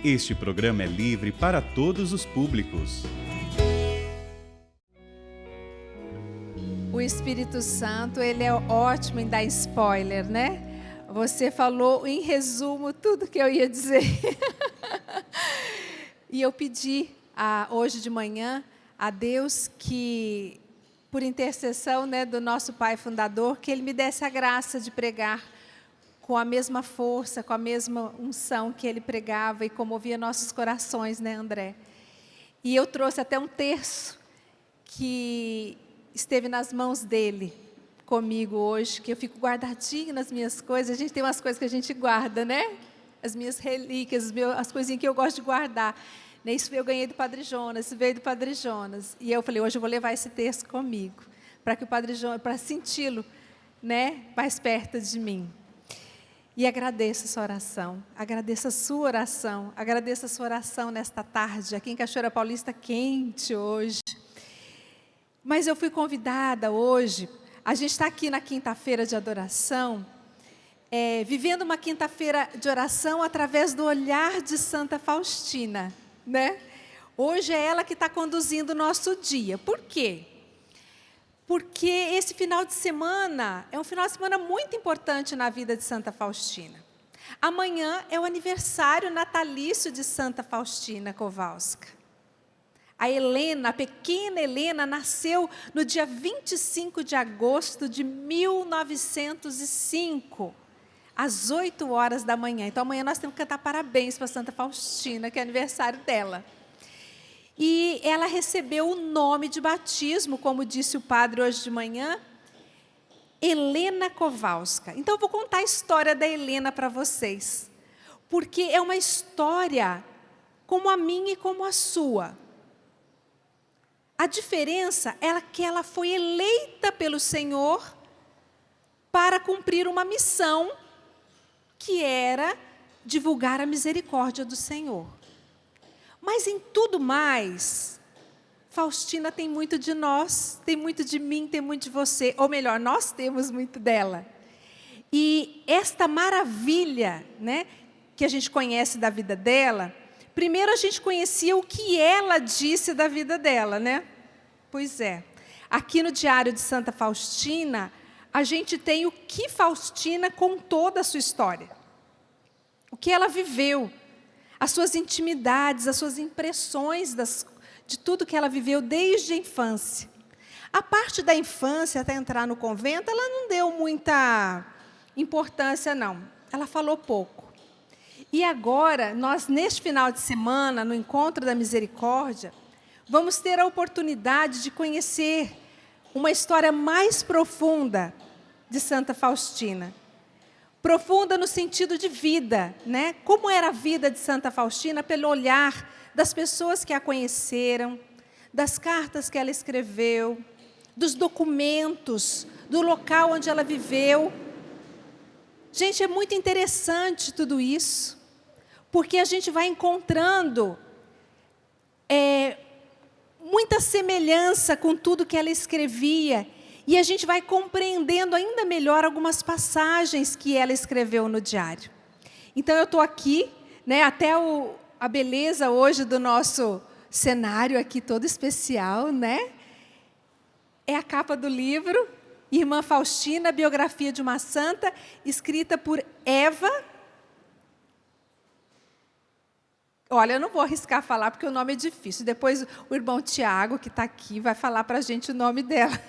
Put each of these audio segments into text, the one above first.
Este programa é livre para todos os públicos. O Espírito Santo, ele é ótimo em dar spoiler, né? Você falou em resumo tudo que eu ia dizer. E eu pedi hoje de manhã a Deus que, por intercessão, né, do nosso Pai Fundador, que Ele me desse a graça de pregar com a mesma força, com a mesma unção que Ele pregava e comovia nossos corações, né, André? E eu trouxe até um terço que esteve nas mãos dele comigo hoje, que eu fico guardadinho nas minhas coisas. A gente tem umas coisas que a gente guarda, né? As minhas relíquias, as coisinhas que eu gosto de guardar. Isso eu ganhei do Padre Jonas, isso veio do Padre Jonas. E eu falei, hoje eu vou levar esse texto comigo, para que o Padre Jonas, para senti-lo, né, mais perto de mim. E agradeço a sua oração, agradeço a sua oração, agradeço a sua oração nesta tarde, aqui em Cachoeira Paulista, quente hoje. Mas eu fui convidada hoje, a gente está aqui na quinta-feira de adoração, vivendo uma quinta-feira de oração através do olhar de Santa Faustina, né? Hoje é ela que está conduzindo o nosso dia. Por quê? Porque esse final de semana é um final de semana muito importante na vida de Santa Faustina. Amanhã é o aniversário natalício de Santa Faustina Kowalska. A Helena, a pequena Helena, nasceu no dia 25 de agosto de 1905, às 8 horas da manhã. Então, amanhã nós temos que cantar parabéns para Santa Faustina, que é aniversário dela. E ela recebeu o nome de batismo, como disse o padre hoje de manhã, Helena Kowalska. Então, eu vou contar a história da Helena para vocês, porque é uma história como a minha e como a sua. A diferença é que ela foi eleita pelo Senhor para cumprir uma missão que era divulgar a misericórdia do Senhor. Mas em tudo mais, Faustina tem muito de nós, tem muito de mim, tem muito de você. Ou melhor, nós temos muito dela. E esta maravilha, né, que a gente conhece da vida dela, primeiro a gente conhecia o que ela disse da vida dela, né? Pois é. Aqui no Diário de Santa Faustina, a gente tem o que Faustina contou da sua história. O que ela viveu, as suas intimidades, as suas impressões de tudo que ela viveu desde a infância. A parte da infância, até entrar no convento, ela não deu muita importância, não. Ela falou pouco. E agora, nós, neste final de semana, no Encontro da Misericórdia, vamos ter a oportunidade de conhecer uma história mais profunda de Santa Faustina. Profunda no sentido de vida, né? Como era a vida de Santa Faustina pelo olhar das pessoas que a conheceram, das cartas que ela escreveu, dos documentos, do local onde ela viveu. Gente, é muito interessante tudo isso, porque a gente vai encontrando muita semelhança com tudo que ela escrevia, e a gente vai compreendendo ainda melhor algumas passagens que ela escreveu no diário. Então, eu estou aqui, né, até a beleza hoje do nosso cenário aqui todo especial, né? É a capa do livro, Irmã Faustina, Biografia de uma Santa, escrita por Eva. Olha, eu não vou arriscar falar, porque o nome é difícil. Depois o irmão Tiago, que está aqui, vai falar para a gente o nome dela.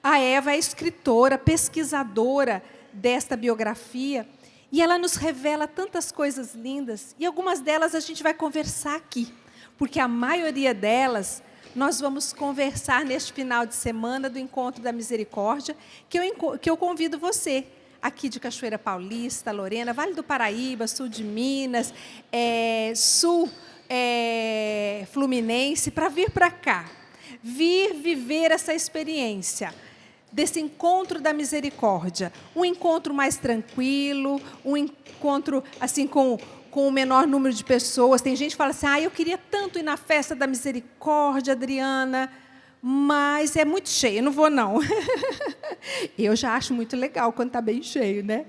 A Eva é escritora, pesquisadora desta biografia, e ela nos revela tantas coisas lindas, e algumas delas a gente vai conversar aqui, porque a maioria delas nós vamos conversar neste final de semana do Encontro da Misericórdia, que eu convido você, aqui de Cachoeira Paulista, Lorena, Vale do Paraíba, sul de Minas, sul fluminense, para vir para cá, vir viver essa experiência desse Encontro da Misericórdia, um encontro mais tranquilo, um encontro assim com o menor número de pessoas. Tem gente que fala assim, eu queria tanto ir na festa da Misericórdia, Adriana, mas é muito cheio, eu não vou não. Eu já acho muito legal quando está bem cheio, né?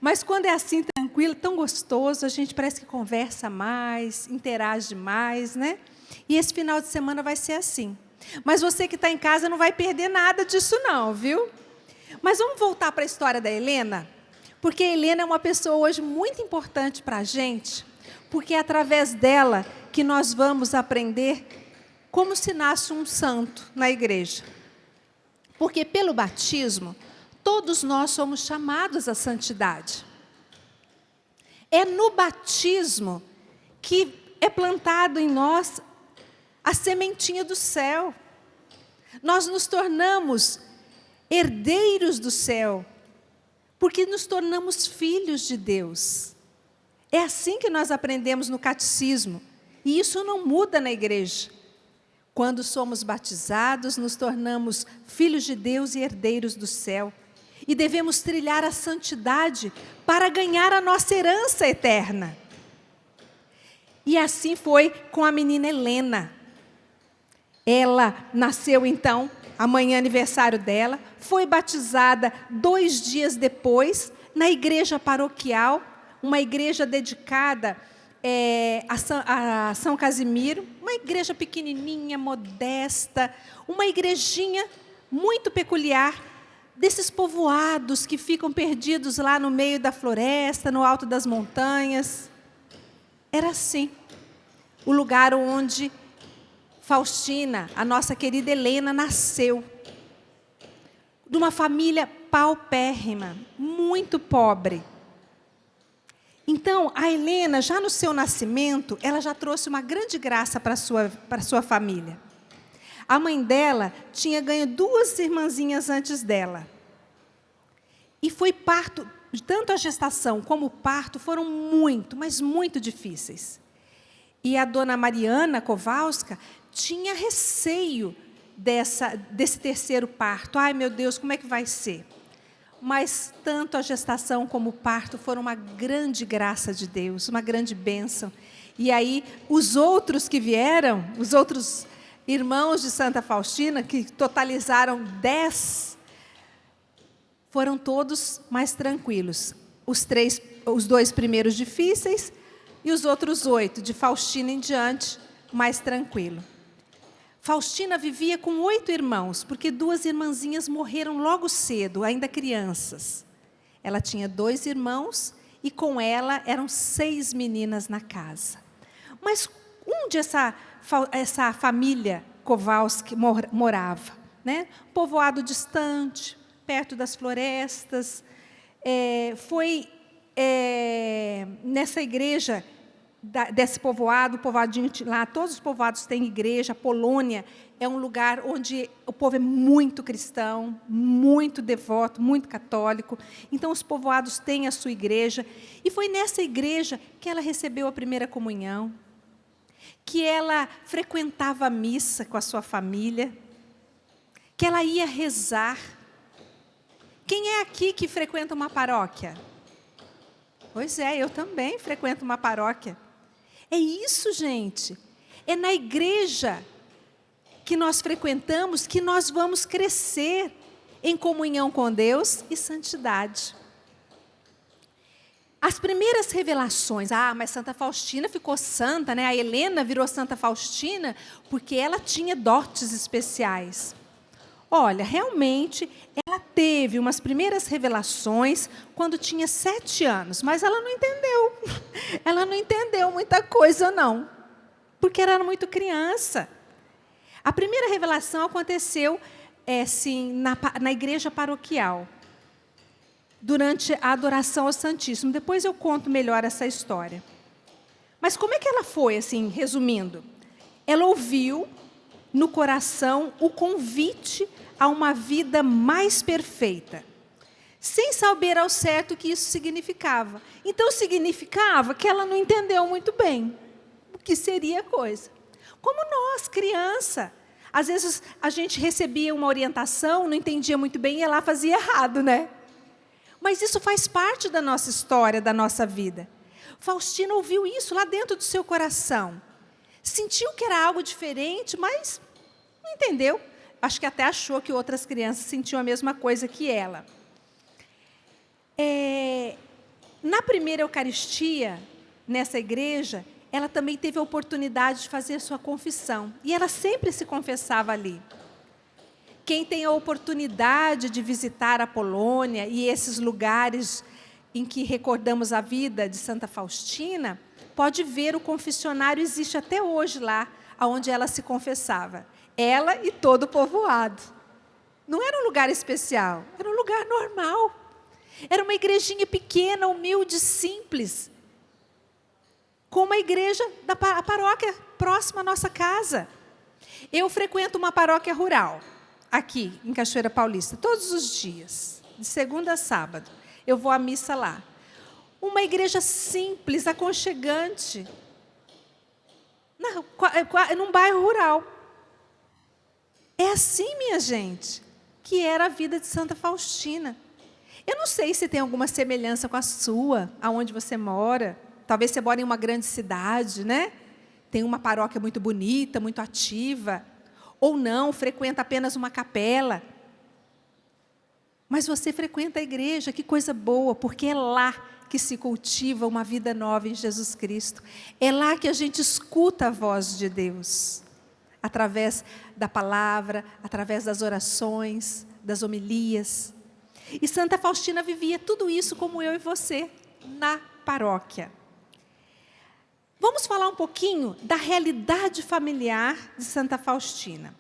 Mas quando é assim tranquilo, tranquilo, tão gostoso, a gente parece que conversa mais, interage mais, né? E esse final de semana vai ser assim. Mas você que está em casa não vai perder nada disso não, viu? Mas vamos voltar para a história da Helena, porque a Helena é uma pessoa hoje muito importante para a gente, porque é através dela que nós vamos aprender como se nasce um santo na igreja. Porque pelo batismo, todos nós somos chamados à santidade. É no batismo que é plantado em nós a sementinha do céu. Nós nos tornamos herdeiros do céu, porque nos tornamos filhos de Deus. É assim que nós aprendemos no catecismo, e isso não muda na igreja. Quando somos batizados, nos tornamos filhos de Deus e herdeiros do céu. E devemos trilhar a santidade para ganhar a nossa herança eterna. E assim foi com a menina Helena. Ela nasceu, então, amanhã é aniversário dela, foi batizada 2 dias depois, na igreja paroquial, uma igreja dedicada a São Casimiro, uma igreja pequenininha, modesta, uma igrejinha muito peculiar, desses povoados que ficam perdidos lá no meio da floresta, no alto das montanhas. Era assim, o lugar onde Faustina, a nossa querida Helena, nasceu. De uma família paupérrima, muito pobre. Então, a Helena, já no seu nascimento, ela já trouxe uma grande graça para a sua família. A mãe dela tinha ganho 2 irmãzinhas antes dela. E foi parto, tanto a gestação como o parto foram muito, mas muito difíceis. E a dona Mariana Kowalska tinha receio desse terceiro parto. Ai, meu Deus, como é que vai ser? Mas tanto a gestação como o parto foram uma grande graça de Deus, uma grande bênção. E aí, os outros que vieram, os outros irmãos de Santa Faustina, que totalizaram 10, foram todos mais tranquilos. Os 2 primeiros difíceis e os outros 8, de Faustina em diante, mais tranquilo. Faustina vivia com 8 irmãos, porque 2 irmãzinhas morreram logo cedo, ainda crianças. Ela tinha 2 irmãos e com ela eram 6 meninas na casa. Mas onde essa família Kowalski morava? Né? Um povoado distante, perto das florestas. Foi nessa igreja desse povoado, o povoadinho lá, todos os povoados têm igreja. A Polônia é um lugar onde o povo é muito cristão, muito devoto, muito católico. Então, os povoados têm a sua igreja. E foi nessa igreja que ela recebeu a primeira comunhão, que ela frequentava a missa com a sua família, que ela ia rezar. Quem é aqui que frequenta uma paróquia? Pois é, eu também frequento uma paróquia. É isso, gente. É na igreja que nós frequentamos que nós vamos crescer em comunhão com Deus e santidade. As primeiras revelações, mas Santa Faustina ficou santa, né? A Helena virou Santa Faustina porque ela tinha dotes especiais. Olha, realmente, ela teve umas primeiras revelações quando tinha 7 anos, mas ela não entendeu. Ela não entendeu muita coisa, não, porque ela era muito criança. A primeira revelação aconteceu na igreja paroquial, durante a adoração ao Santíssimo. Depois eu conto melhor essa história. Mas como é que ela foi, assim, resumindo? Ela ouviu no coração o convite a uma vida mais perfeita, sem saber ao certo o que isso significava. Então, significava que ela não entendeu muito bem o que seria a coisa. Como nós, criança, às vezes a gente recebia uma orientação, não entendia muito bem e ia lá fazia errado, né? Mas isso faz parte da nossa história, da nossa vida. Faustina ouviu isso lá dentro do seu coração. Sentiu que era algo diferente, mas não entendeu. Acho que até achou que outras crianças sentiam a mesma coisa que ela. Na primeira Eucaristia, nessa igreja, ela também teve a oportunidade de fazer sua confissão. E ela sempre se confessava ali. Quem tem a oportunidade de visitar a Polônia e esses lugares em que recordamos a vida de Santa Faustina, pode ver o confessionário, existe até hoje lá, onde ela se confessava. Ela e todo o povoado. Não era um lugar especial, era um lugar normal. Era uma igrejinha pequena, humilde, simples. Como a igreja da paróquia próxima à nossa casa. Eu frequento uma paróquia rural, aqui em Cachoeira Paulista, todos os dias, de segunda a sábado. Eu vou à missa lá. Uma igreja simples, aconchegante, num bairro rural. É assim, minha gente, que era a vida de Santa Faustina. Eu não sei se tem alguma semelhança com a sua, aonde você mora. Talvez você mora em uma grande cidade, né? Tem uma paróquia muito bonita, muito ativa. Ou não, frequenta apenas uma capela. Mas você frequenta a igreja, que coisa boa, porque é lá que se cultiva uma vida nova em Jesus Cristo. É lá que a gente escuta a voz de Deus. Através da palavra, através das orações, das homilias. E Santa Faustina vivia tudo isso como eu e você, na paróquia. Vamos falar um pouquinho da realidade familiar de Santa Faustina.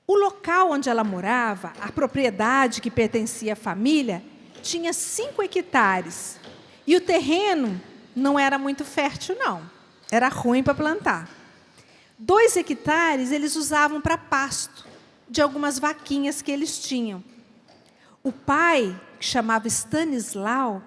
O local onde ela morava, a propriedade que pertencia à família, tinha 5 hectares. E o terreno não era muito fértil, não. Era ruim para plantar. 2 hectares eles usavam para pasto, de algumas vaquinhas que eles tinham. O pai, que chamava Stanislau,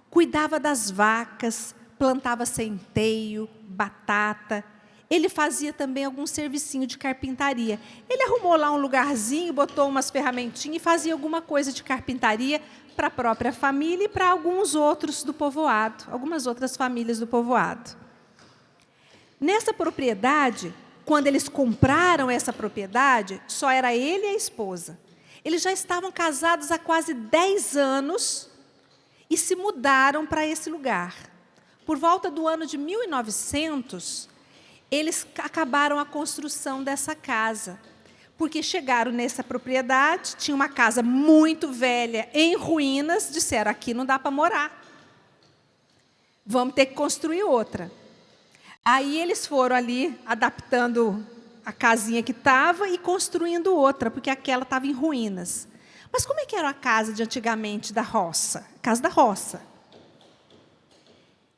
cuidava das vacas, plantava centeio, batata. Ele fazia também algum servicinho de carpintaria. Ele arrumou lá um lugarzinho, botou umas ferramentinhas e fazia alguma coisa de carpintaria para a própria família e para alguns outros do povoado, algumas outras famílias do povoado. Nessa propriedade, quando eles compraram essa propriedade, só era ele e a esposa. Eles já estavam casados há quase 10 anos e se mudaram para esse lugar. Por volta do ano de 1900, eles acabaram a construção dessa casa. Porque chegaram nessa propriedade, tinha uma casa muito velha, em ruínas, disseram, aqui não dá para morar. Vamos ter que construir outra. Aí eles foram ali, adaptando a casinha que estava e construindo outra, porque aquela estava em ruínas. Mas como é que era a casa de antigamente da roça? Casa da roça.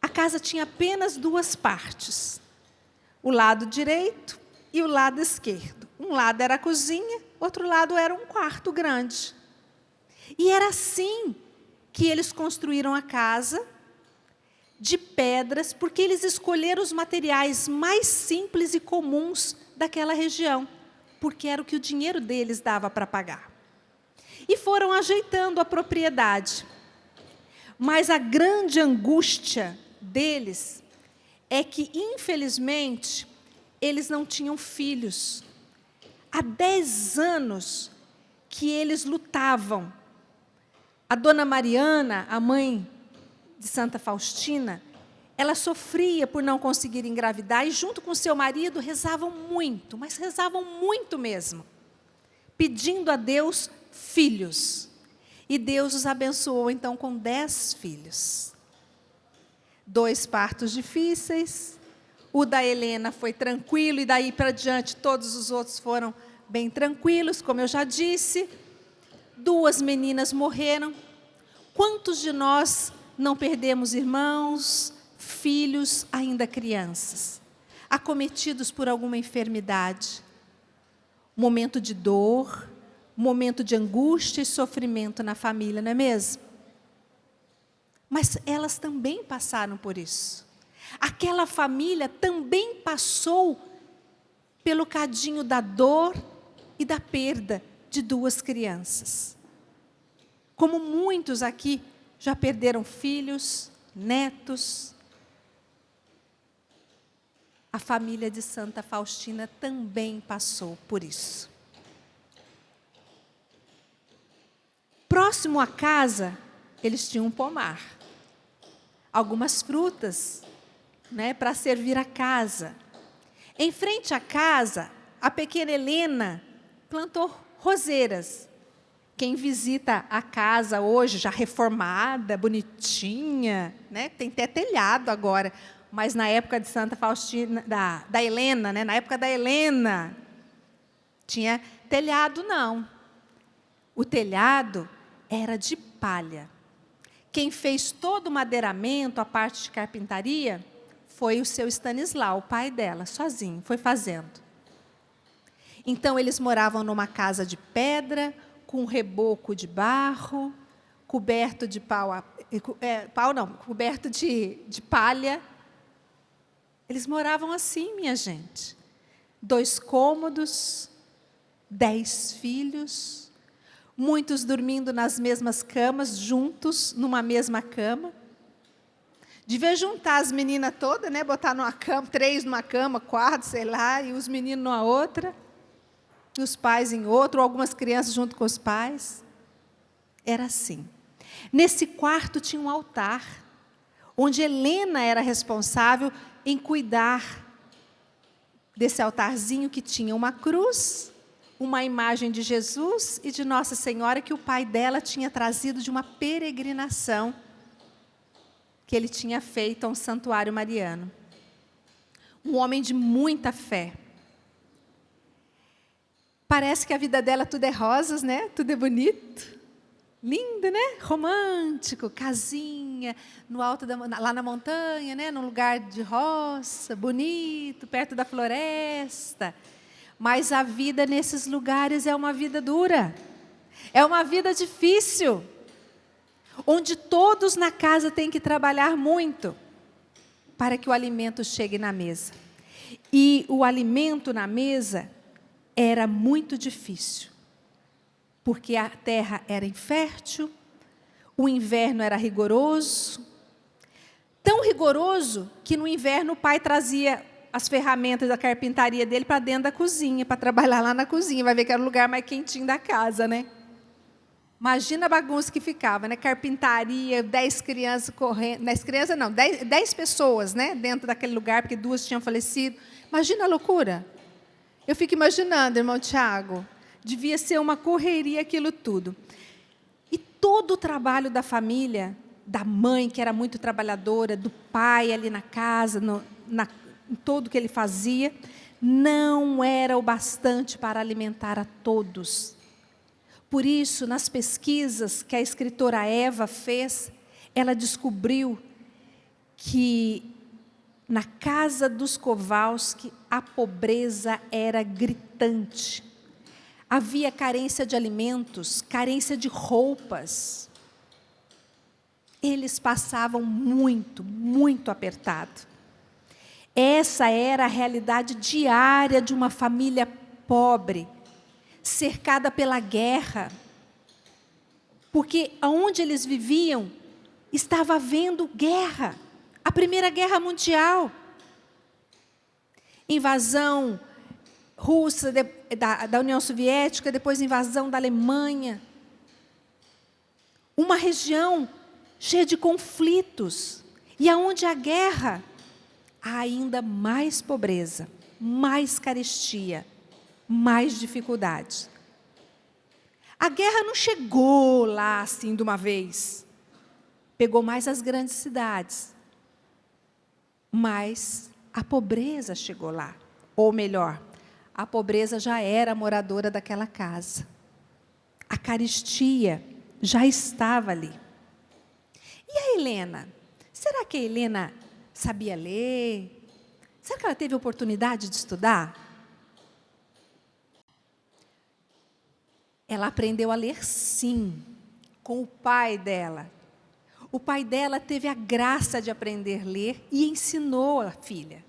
A casa tinha apenas 2 partes. O lado direito e o lado esquerdo. Um lado era a cozinha, outro lado era um quarto grande. E era assim que eles construíram a casa, de pedras, porque eles escolheram os materiais mais simples e comuns daquela região, porque era o que o dinheiro deles dava para pagar. E foram ajeitando a propriedade. Mas a grande angústia deles é que, infelizmente, eles não tinham filhos. Há 10 anos que eles lutavam. A dona Mariana, a mãe de Santa Faustina, ela sofria por não conseguir engravidar e, junto com seu marido, rezavam muito, mas rezavam muito mesmo, pedindo a Deus filhos. E Deus os abençoou, então, com 10 filhos. 2 partos difíceis, o da Helena foi tranquilo, e daí para diante todos os outros foram bem tranquilos, como eu já disse. 2 meninas morreram. Quantos de nós não perdemos irmãos, filhos, ainda crianças, acometidos por alguma enfermidade? Momento de dor, momento de angústia e sofrimento na família, não é mesmo? Mas elas também passaram por isso. Aquela família também passou pelo cadinho da dor e da perda de 2 crianças. Como muitos aqui já perderam filhos, netos. A família de Santa Faustina também passou por isso. Próximo à casa, eles tinham um pomar. algumas frutas, né, para servir a casa. Em frente à casa, a pequena Helena plantou roseiras. Quem visita a casa hoje, já reformada, bonitinha, né, tem até telhado agora, mas na época de Santa Faustina, da Helena, né, na época da Helena, tinha telhado não. O telhado era de palha. Quem fez todo o madeiramento, a parte de carpintaria, foi o seu Stanislau, o pai dela, sozinho, foi fazendo. Então, eles moravam numa casa de pedra, com um reboco de barro, coberto de coberto de palha. Eles moravam assim, minha gente. 2 cômodos, 10 filhos, muitos dormindo nas mesmas camas, juntos, numa mesma cama. Devia juntar as meninas todas, né? Botar numa cama, 3 numa cama, 4, sei lá, e os meninos numa outra, e os pais em outra, ou algumas crianças junto com os pais. Era assim. Nesse quarto tinha um altar, onde Helena era responsável em cuidar desse altarzinho que tinha uma cruz, uma imagem de Jesus e de Nossa Senhora que o pai dela tinha trazido de uma peregrinação que ele tinha feito a um santuário mariano. Um homem de muita fé. Parece que a vida dela tudo é rosas, né? Tudo é bonito. Lindo, né? Romântico, casinha, no alto lá na montanha, né? Num lugar de roça, bonito, perto da floresta. Mas a vida nesses lugares é uma vida dura. É uma vida difícil. Onde todos na casa têm que trabalhar muito para que o alimento chegue na mesa. E o alimento na mesa era muito difícil, porque a terra era infértil, o inverno era rigoroso, tão rigoroso que no inverno o pai trazia as ferramentas da carpintaria dele para dentro da cozinha, para trabalhar lá na cozinha, vai ver que era o lugar mais quentinho da casa, né? Imagina a bagunça que ficava, né? Carpintaria, 10 crianças correndo, 10 crianças não, 10 pessoas, né? Dentro daquele lugar, porque 2 tinham falecido. Imagina a loucura. Eu fico imaginando, irmão Tiago, devia ser uma correria aquilo tudo. E todo o trabalho da família, da mãe, que era muito trabalhadora, do pai ali na casa, em tudo que ele fazia, não era o bastante para alimentar a todos. Por isso, nas pesquisas que a escritora Eva fez, ela descobriu que na casa dos Kowalski a pobreza era gritante. Havia carência de alimentos, carência de roupas. Eles passavam muito, muito apertado. Essa era a realidade diária de uma família pobre, cercada pela guerra, porque aonde eles viviam estava havendo guerra, a Primeira Guerra Mundial, invasão russa da União Soviética, depois invasão da Alemanha, uma região cheia de conflitos, e aonde há guerra, há ainda mais pobreza, mais carestia, mais dificuldades. A guerra não chegou lá assim de uma vez. Pegou mais as grandes cidades. Mas a pobreza chegou lá. Ou melhor, a pobreza já era moradora daquela casa. A carestia já estava ali. E a Helena? Será que a Helena sabia ler? Será que ela teve oportunidade de estudar? Ela aprendeu a ler, sim, com o pai dela. O pai dela teve a graça de aprender a ler e ensinou a filha.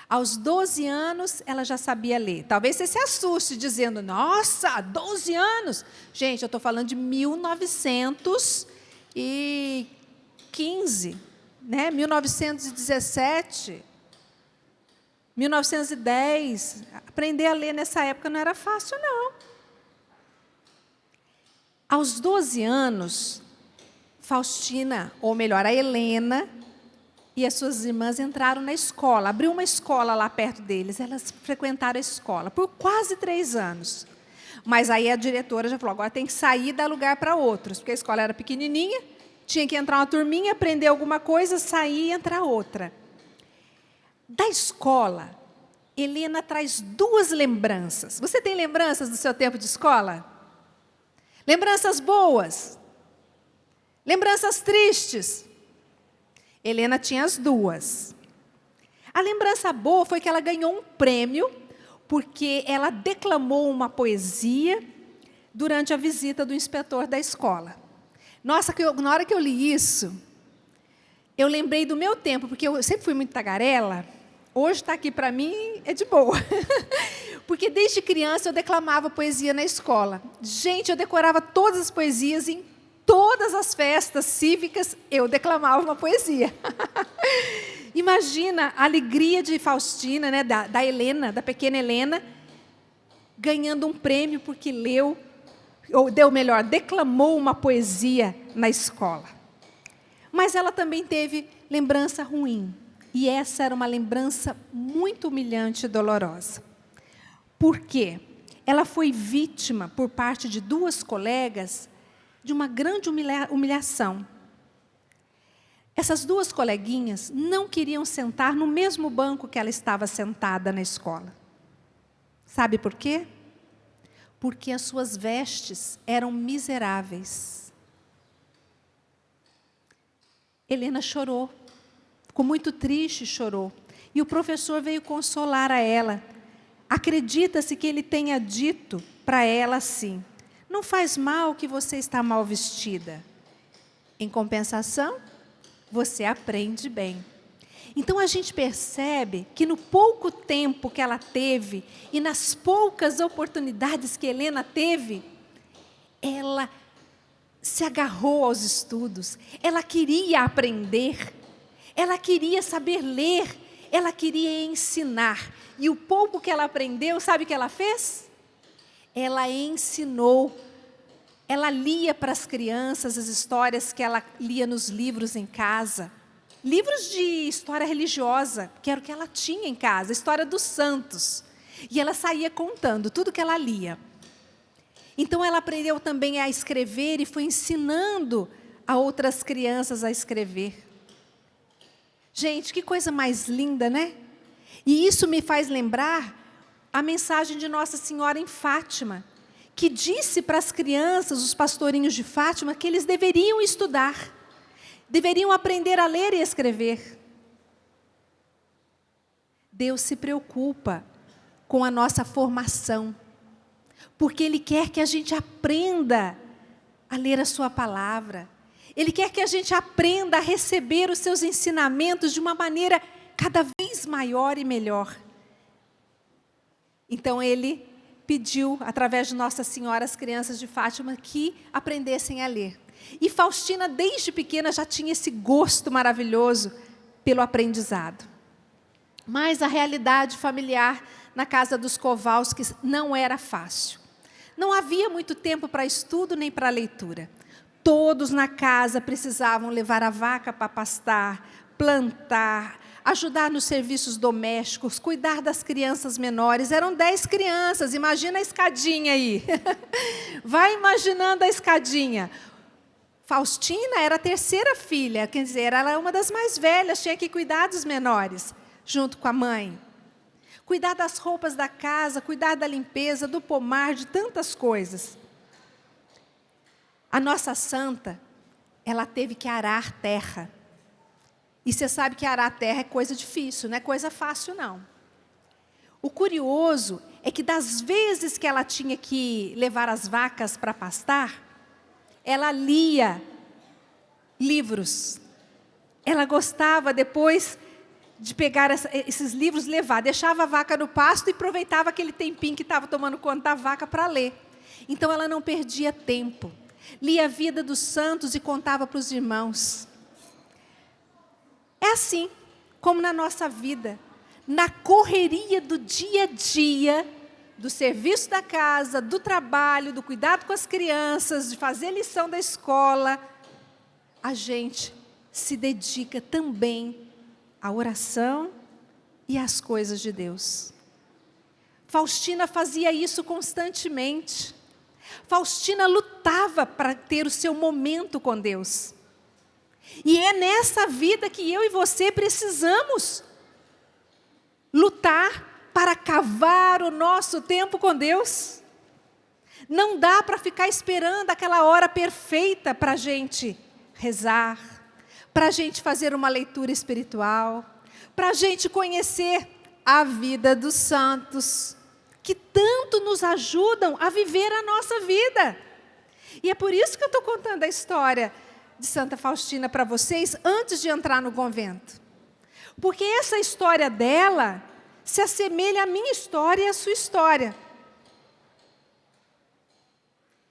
Aos 12 anos, ela já sabia ler. Talvez você se assuste dizendo, nossa, 12 anos! Gente, eu estou falando de 1915, né? 1917, 1910. Aprender a ler nessa época não era fácil, não. Aos 12 anos, Faustina, ou melhor, a Helena, e as suas irmãs entraram na escola. Abriu uma escola lá perto deles. Elas frequentaram a escola por quase 3 anos. Mas aí a diretora já falou, agora tem que sair e dar lugar para outros, porque a escola era pequenininha, tinha que entrar uma turminha, aprender alguma coisa, sair e entrar outra. Da escola, Helena traz 2 lembranças. Você tem lembranças do seu tempo de escola? Lembranças boas? Lembranças tristes? Helena tinha as 2. A lembrança boa foi que ela ganhou um prêmio, porque ela declamou uma poesia durante a visita do inspetor da escola. Nossa, na hora que eu li isso, eu lembrei do meu tempo, porque eu sempre fui muito tagarela. Hoje está aqui para mim, é de boa. Porque desde criança eu declamava poesia na escola. Gente, eu decorava todas as poesias, em todas as festas cívicas eu declamava uma poesia. Imagina a alegria de Faustina, né, da Helena, da pequena Helena, ganhando um prêmio porque leu, ou declamou uma poesia na escola. Mas ela também teve lembrança ruim. E essa era uma lembrança muito humilhante e dolorosa. Por quê? Ela foi vítima, por parte de 2 colegas, de uma grande humilhação. Essas 2 coleguinhas não queriam sentar no mesmo banco que ela estava sentada na escola. Sabe por quê? Porque as suas vestes eram miseráveis. Helena chorou. Ficou muito triste, chorou. E o professor veio consolar a ela. Acredita-se que ele tenha dito para ela assim: não faz mal que você está mal vestida. Em compensação, você aprende bem. Então a gente percebe que no pouco tempo que ela teve e nas poucas oportunidades que Helena teve, ela se agarrou aos estudos, ela queria aprender. Ela queria saber ler, ela queria ensinar. E o pouco que ela aprendeu, sabe o que ela fez? Ela ensinou. Ela lia para as crianças as histórias que ela lia nos livros em casa. Livros de história religiosa, que era o que ela tinha em casa, a história dos santos. E ela saía contando tudo que ela lia. Então ela aprendeu também a escrever e foi ensinando a outras crianças a escrever. Gente, que coisa mais linda, né? E isso me faz lembrar a mensagem de Nossa Senhora em Fátima, que disse para as crianças, os pastorinhos de Fátima, que eles deveriam estudar, deveriam aprender a ler e escrever. Deus se preocupa com a nossa formação, porque Ele quer que a gente aprenda a ler a sua palavra. Ele quer que a gente aprenda a receber os seus ensinamentos de uma maneira cada vez maior e melhor. Então, Ele pediu, através de Nossa Senhora, às crianças de Fátima que aprendessem a ler. E Faustina, desde pequena, já tinha esse gosto maravilhoso pelo aprendizado. Mas a realidade familiar na casa dos Kowalskis não era fácil. Não havia muito tempo para estudo nem para leitura. Todos na casa precisavam levar a vaca para pastar, plantar, ajudar nos serviços domésticos, cuidar das crianças menores. Eram 10 crianças, imagina a escadinha aí. Vai imaginando a escadinha. Faustina era a 3ª filha, quer dizer, ela era uma das mais velhas, tinha que cuidar dos menores, junto com a mãe. Cuidar das roupas da casa, cuidar da limpeza, do pomar, de tantas coisas. A nossa santa, ela teve que arar terra. E você sabe que arar terra é coisa difícil, não é coisa fácil, não. O curioso é que das vezes que ela tinha que levar as vacas para pastar, ela lia livros. Ela gostava depois de pegar esses livros, levar, deixava a vaca no pasto e aproveitava aquele tempinho que estava tomando conta da vaca para ler. Então ela não perdia tempo. Lia a vida dos santos e contava para os irmãos. É assim como na nossa vida, na correria do dia a dia, do serviço da casa, do trabalho, do cuidado com as crianças, de fazer lição da escola, a gente se dedica também a oração e as coisas de Deus. Faustina fazia isso constantemente. Faustina lutava para ter o seu momento com Deus. E é nessa vida que eu e você precisamos lutar para cavar o nosso tempo com Deus. Não dá para ficar esperando aquela hora perfeita para a gente rezar, para a gente fazer uma leitura espiritual, para a gente conhecer a vida dos santos, que tanto nos ajudam a viver a nossa vida. E é por isso que eu estou contando a história de Santa Faustina para vocês, antes de entrar no convento. Porque essa história dela se assemelha à minha história e à sua história.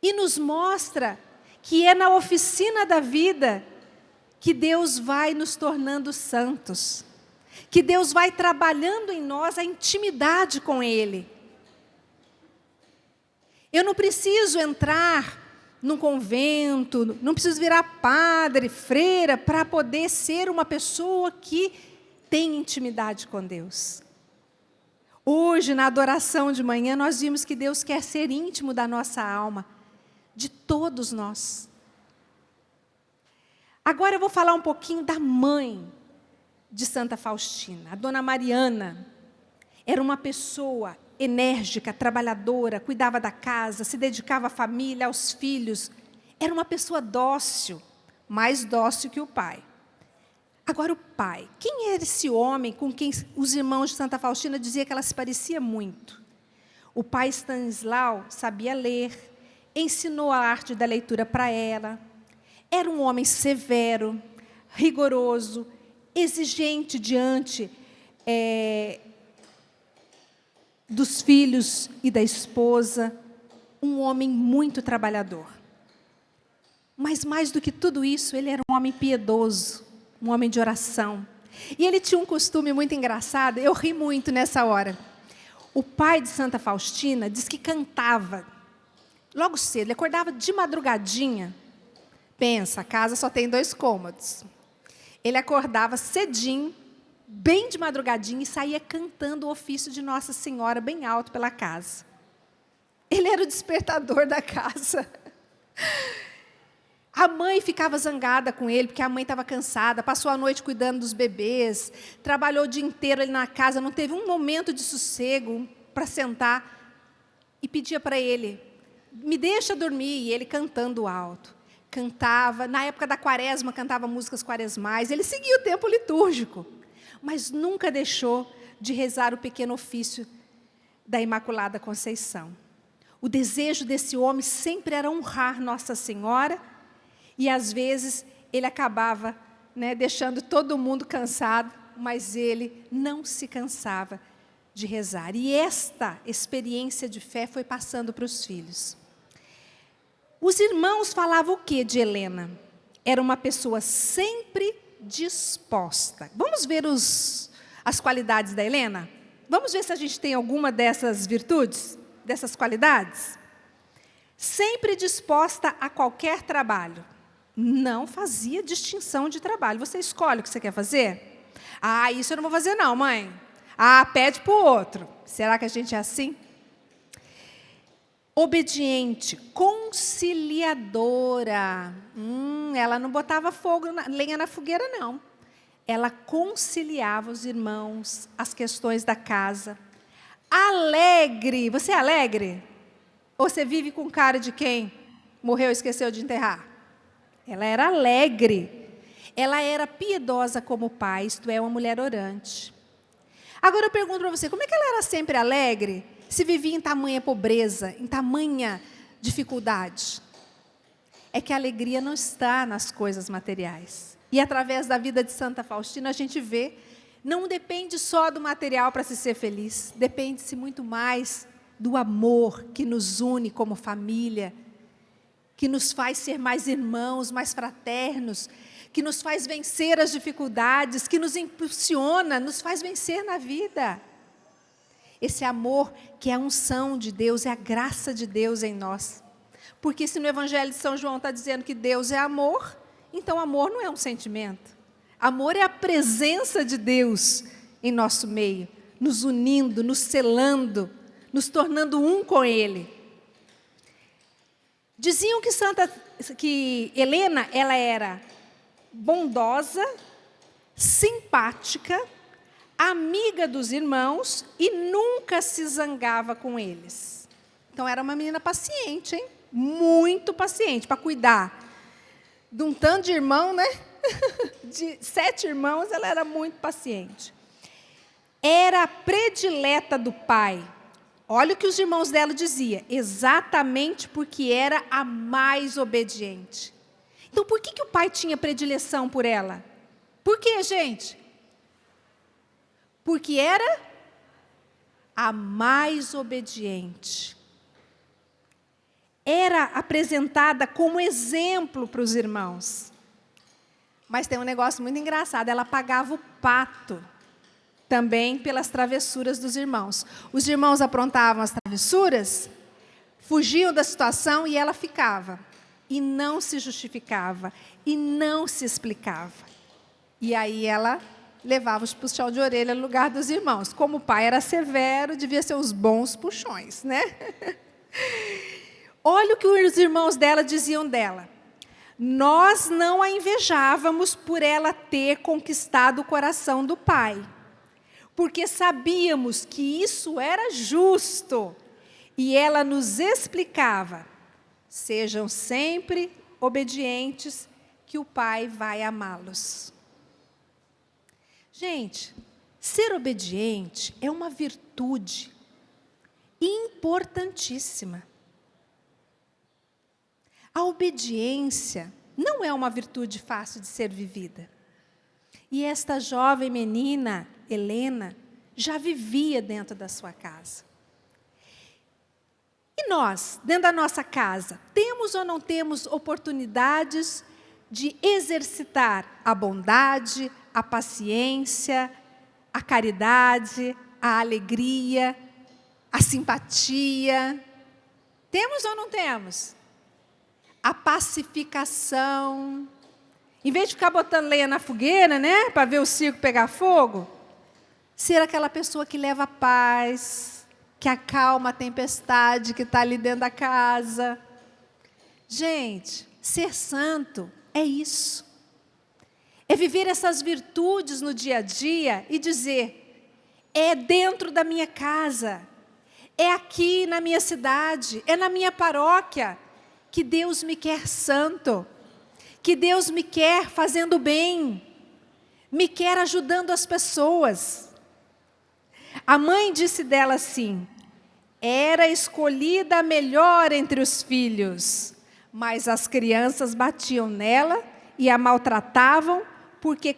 E nos mostra que é na oficina da vida que Deus vai nos tornando santos, que Deus vai trabalhando em nós a intimidade com Ele. Eu não preciso entrar num convento, não preciso virar padre, freira, para poder ser uma pessoa que tem intimidade com Deus. Hoje, na adoração de manhã, nós vimos que Deus quer ser íntimo da nossa alma, de todos nós. Agora eu vou falar um pouquinho da mãe de Santa Faustina, a Dona Mariana. Era uma pessoa enérgica, trabalhadora, cuidava da casa, se dedicava à família, aos filhos. Era uma pessoa dócil, mais dócil que o pai. Agora o pai, quem era esse homem com quem os irmãos de Santa Faustina diziam que ela se parecia muito? O pai Stanislau sabia ler, ensinou a arte da leitura para ela. Era um homem severo, rigoroso, exigente diante dos filhos e da esposa, um homem muito trabalhador. Mas mais do que tudo isso, ele era um homem piedoso, um homem de oração. E ele tinha um costume muito engraçado, eu ri muito nessa hora. O pai de Santa Faustina diz que cantava logo cedo, ele acordava de madrugadinha. Pensa, a casa só tem 2 cômodos. Ele acordava cedinho, bem de madrugadinha, e saía cantando o ofício de Nossa Senhora bem alto pela casa. Ele era o despertador da casa. A mãe ficava zangada com ele, porque a mãe estava cansada, passou a noite cuidando dos bebês, trabalhou o dia inteiro ali na casa, não teve um momento de sossego para sentar, e pedia para ele, me deixa dormir, e ele cantando alto. Cantava, na época da quaresma, cantava músicas quaresmais, ele seguia o tempo litúrgico, mas nunca deixou de rezar o pequeno ofício da Imaculada Conceição. O desejo desse homem sempre era honrar Nossa Senhora, e às vezes ele acabava deixando todo mundo cansado, mas ele não se cansava de rezar. E esta experiência de fé foi passando para os filhos. Os irmãos falavam o que de Helena? Era uma pessoa sempre disposta. Vamos ver as qualidades da Helena? Vamos ver se a gente tem alguma dessas virtudes, dessas qualidades? Sempre disposta a qualquer trabalho. Não fazia distinção de trabalho. Você escolhe o que você quer fazer? Ah, isso eu não vou fazer não, mãe. Ah, pede para o outro. Será que a gente é assim? Obediente, conciliadora. Ela não botava lenha na fogueira, não. Ela conciliava os irmãos, as questões da casa. Alegre. Você é alegre? Ou você vive com cara de quem morreu e esqueceu de enterrar? Ela era alegre. Ela era piedosa como o pai, isto é, uma mulher orante. Agora eu pergunto para você, como é que ela era sempre alegre, se vivia em tamanha pobreza, em tamanha dificuldade? É que a alegria não está nas coisas materiais. E através da vida de Santa Faustina a gente vê, não depende só do material para se ser feliz, depende-se muito mais do amor que nos une como família, que nos faz ser mais irmãos, mais fraternos, que nos faz vencer as dificuldades, que nos impulsiona, nos faz vencer na vida. Esse amor que é a unção de Deus, é a graça de Deus em nós. Porque se no Evangelho de São João está dizendo que Deus é amor, então amor não é um sentimento. Amor é a presença de Deus em nosso meio, nos unindo, nos selando, nos tornando um com Ele. Diziam que Helena, ela era bondosa, simpática, amiga dos irmãos e nunca se zangava com eles. Então, era uma menina paciente, hein? Muito paciente, para cuidar de um tanto de irmão, né? De 7 irmãos, ela era muito paciente. Era a predileta do pai. Olha o que os irmãos dela diziam. Exatamente porque era a mais obediente. Então, por que o pai tinha predileção por ela? Por quê, gente? Porque era a mais obediente. Era apresentada como exemplo para os irmãos. Mas tem um negócio muito engraçado, ela pagava o pato também pelas travessuras dos irmãos. Os irmãos aprontavam as travessuras, fugiam da situação e ela ficava. E não se justificava, e não se explicava. E aí ela levava os puxão de orelha no lugar dos irmãos. Como o pai era severo, devia ser os bons puxões, né? Olha o que os irmãos dela diziam dela. Nós não a invejávamos por ela ter conquistado o coração do pai, porque sabíamos que isso era justo. E ela nos explicava, sejam sempre obedientes, que o pai vai amá-los. Gente, ser obediente é uma virtude importantíssima. A obediência não é uma virtude fácil de ser vivida. E esta jovem menina, Helena, já vivia dentro da sua casa. E nós, dentro da nossa casa, temos ou não temos oportunidades de exercitar a bondade, a paciência, a caridade, a alegria, a simpatia? Temos ou não temos? A pacificação. Em vez de ficar botando lenha na fogueira, né, para ver o circo pegar fogo, ser aquela pessoa que leva paz, que acalma a tempestade que está ali dentro da casa. Gente, ser santo é isso. É viver essas virtudes no dia a dia e dizer, é dentro da minha casa, é aqui na minha cidade, é na minha paróquia, que Deus me quer santo, que Deus me quer fazendo bem, me quer ajudando as pessoas. A mãe disse dela assim, era escolhida a melhor entre os filhos, mas as crianças batiam nela e a maltratavam porque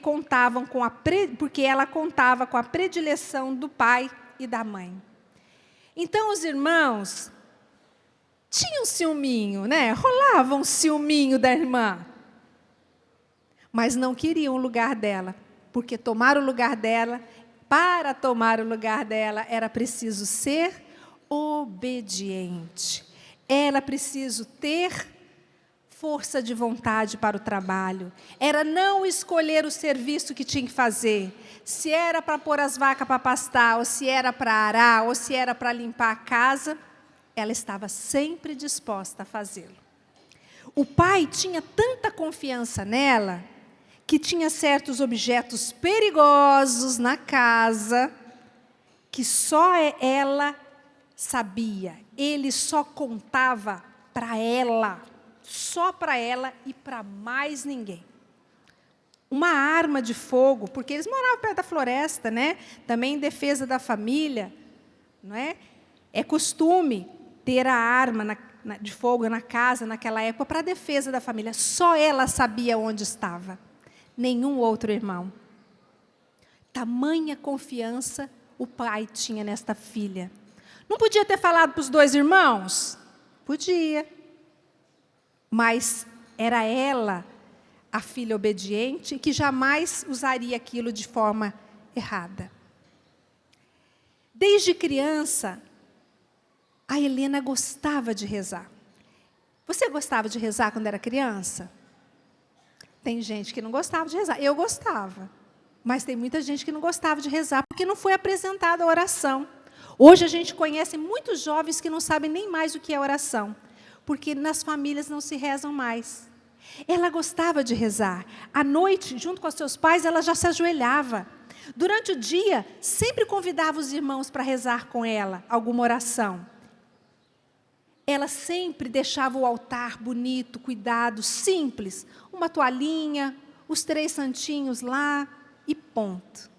ela contava com a predileção do pai e da mãe. Então os irmãos tinham ciúminho, né? Rolava um ciúminho da irmã. Mas não queriam o lugar dela, porque tomar o lugar dela, para tomar o lugar dela, era preciso ser obediente. Era preciso ter força de vontade para o trabalho. Era não escolher o serviço que tinha que fazer. Se era para pôr as vacas para pastar, ou se era para arar, ou se era para limpar a casa, ela estava sempre disposta a fazê-lo. O pai tinha tanta confiança nela, que tinha certos objetos perigosos na casa, que só ela sabia. Ele só contava para ela, só para ela e para mais ninguém. Uma arma de fogo, porque eles moravam perto da floresta, né? Também em defesa da família, não é? É costume ter a arma de fogo na casa naquela época para a defesa da família. Só ela sabia onde estava, nenhum outro irmão. Tamanha confiança o pai tinha nesta filha. Não podia ter falado para os 2 irmãos? Podia. Mas era ela, a filha obediente, que jamais usaria aquilo de forma errada. Desde criança, a Helena gostava de rezar. Você gostava de rezar quando era criança? Tem gente que não gostava de rezar. Eu gostava. Mas tem muita gente que não gostava de rezar, porque não foi apresentada a oração. Hoje a gente conhece muitos jovens que não sabem nem mais o que é oração, porque nas famílias não se rezam mais. Ela gostava de rezar. À noite, junto com os seus pais, ela já se ajoelhava. Durante o dia, sempre convidava os irmãos para rezar com ela, alguma oração. Ela sempre deixava o altar bonito, cuidado, simples. Uma toalhinha, os 3 santinhos lá e ponto.